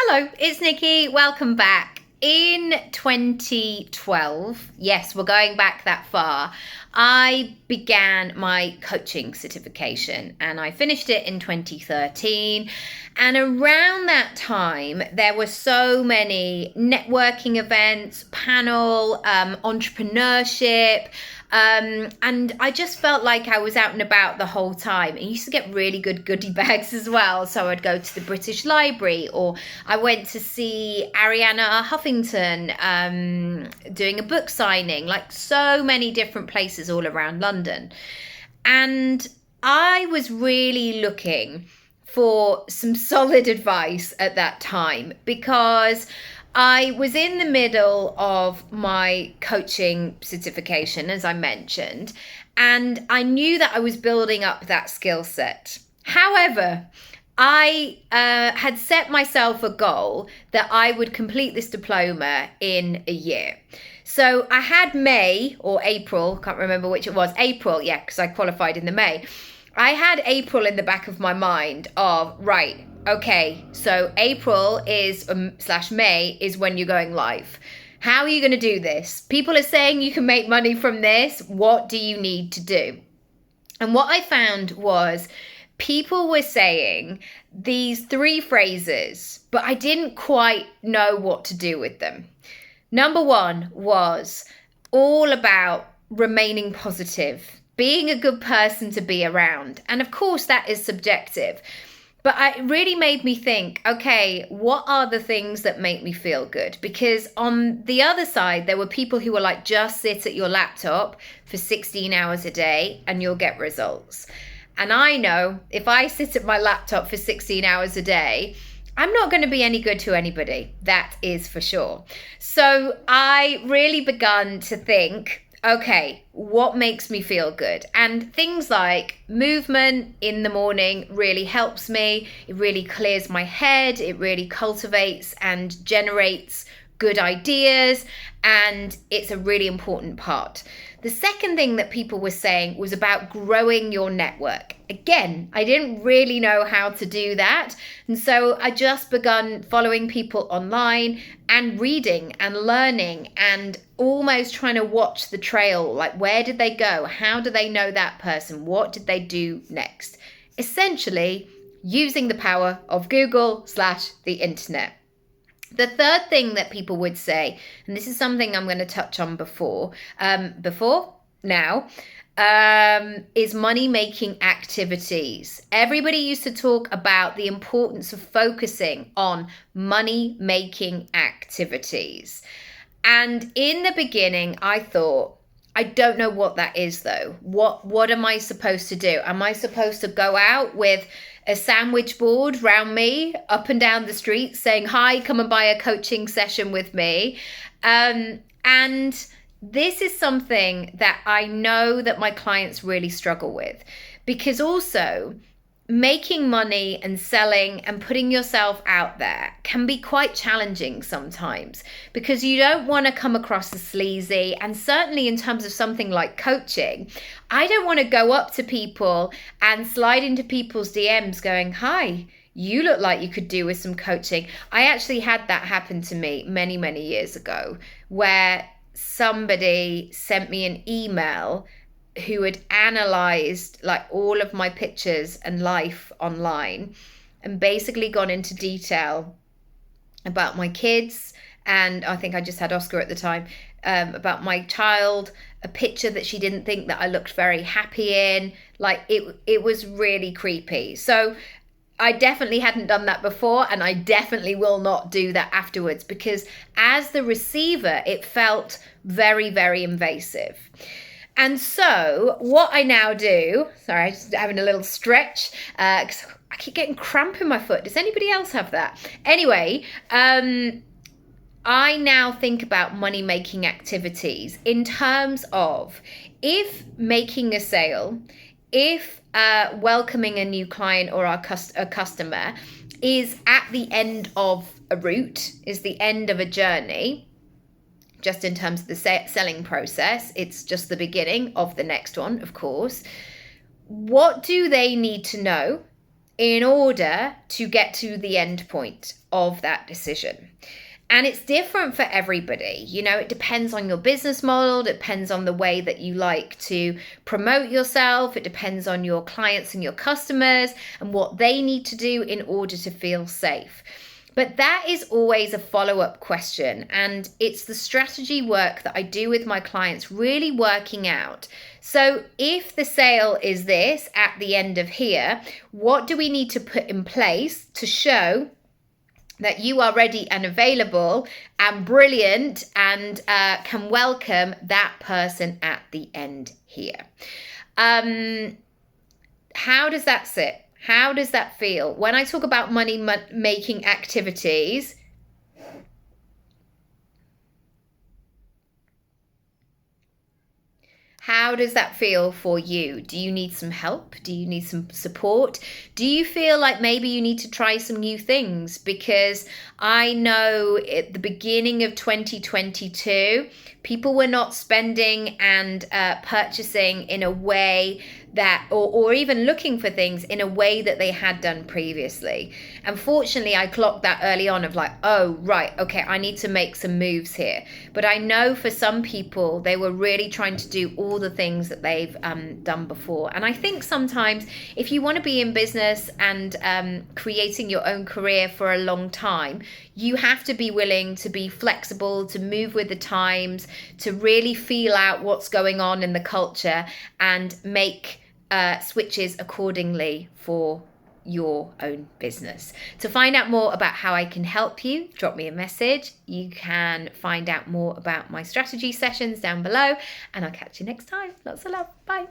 Hello, it's Nikki. Welcome back. In 2012, yes, we're going back that far, I began my coaching certification and I finished it in 2013. And around that time, there were so many networking events, panel, entrepreneurship, and I just felt like I was out and about the whole time. I used to get really good goodie bags as well. So I'd go to the British Library, or I went to see Arianna Huffington doing a book signing, like so many different places all around London. And I was really looking for some solid advice at that time because I was in the middle of my coaching certification, as I mentioned, and I knew that I was building up that skill set. However, I had set myself a goal that I would complete this diploma in a year. So I had May or April, can't remember which it was, April, yeah, because I qualified in the May. I had April in the back of my mind of, right, okay, so April is slash May is when you're going live. How are you going to do this? People are saying you can make money from this. What do you need to do? And what I found was people were saying these three phrases, but I didn't quite know what to do with them. Number one was all about remaining positive, being a good person to be around. And of course, that is subjective. But it really made me think, okay, what are the things that make me feel good? Because on the other side, there were people who were like, just sit at your laptop for 16 hours a day and you'll get results. And I know if I sit at my laptop for 16 hours a day, I'm not going to be any good to anybody. That is for sure. So I really begun to think, okay, what makes me feel good? And things like movement in the morning really helps me. It really clears my head. It really cultivates and generates good ideas. And it's a really important part. The second thing that people were saying was about growing your network. Again, I didn't really know how to do that. And so I just begun following people online and reading and learning and almost trying to watch the trail. Like, where did they go? How do they know that person? What did they do next? Essentially, using the power of Google / the internet. The third thing that people would say, and this is something I'm going to touch on now, is money-making activities. Everybody used to talk about the importance of focusing on money-making activities. And in the beginning, I thought, I don't know what that is though. What am I supposed to do? Am I supposed to go out with a sandwich board round me up and down the street saying, hi, come and buy a coaching session with me? And this is something that I know that my clients really struggle with, because also making money and selling and putting yourself out there can be quite challenging sometimes, because you don't want to come across as sleazy. And certainly in terms of something like coaching, I don't want to go up to people and slide into people's DMs going, hi, you look like you could do with some coaching. I actually had that happen to me many, many years ago, where somebody sent me an email who had analyzed like all of my pictures and life online and basically gone into detail about my kids. And I think I just had Oscar at the time, about my child, a picture that she didn't think that I looked very happy in. Like it was really creepy. So I definitely hadn't done that before, and I definitely will not do that afterwards, because as the receiver, it felt very, very invasive. And so what I now do, sorry, just having a little stretch, because I keep getting cramp in my foot. Does anybody else have that? Anyway, I now think about money-making activities in terms of, if making a sale, if welcoming a new client or a customer is at the end of a route, is the end of a journey, just in terms of the selling process, it's just the beginning of the next one, of course. What do they need to know? in order to get to the end point of that decision. And it's different for everybody. You know, it depends on your business model, it depends on the way that you like to promote yourself, it depends on your clients and your customers and what they need to do in order to feel safe. But that is always a follow-up question. And it's the strategy work that I do with my clients, really working out. So if the sale is this at the end of here, what do we need to put in place to show that you are ready and available and brilliant and can welcome that person at the end here? How does that sit? How does that feel? When I talk about money making activities, how does that feel for you? Do you need some help? Do you need some support? Do you feel like maybe you need to try some new things? Because I know at the beginning of 2022, people were not spending and purchasing in a way that, or even looking for things in a way that they had done previously. Unfortunately, I clocked that early on of like, oh, right, okay, I need to make some moves here. But I know for some people, they were really trying to do all the things that they've done before. And I think sometimes if you want to be in business and creating your own career for a long time, you have to be willing to be flexible, to move with the times, to really feel out what's going on in the culture and make switches accordingly for your own business. To find out more about how I can help you, drop me a message. You can find out more about my strategy sessions down below, and I'll catch you next time. Lots of love. Bye.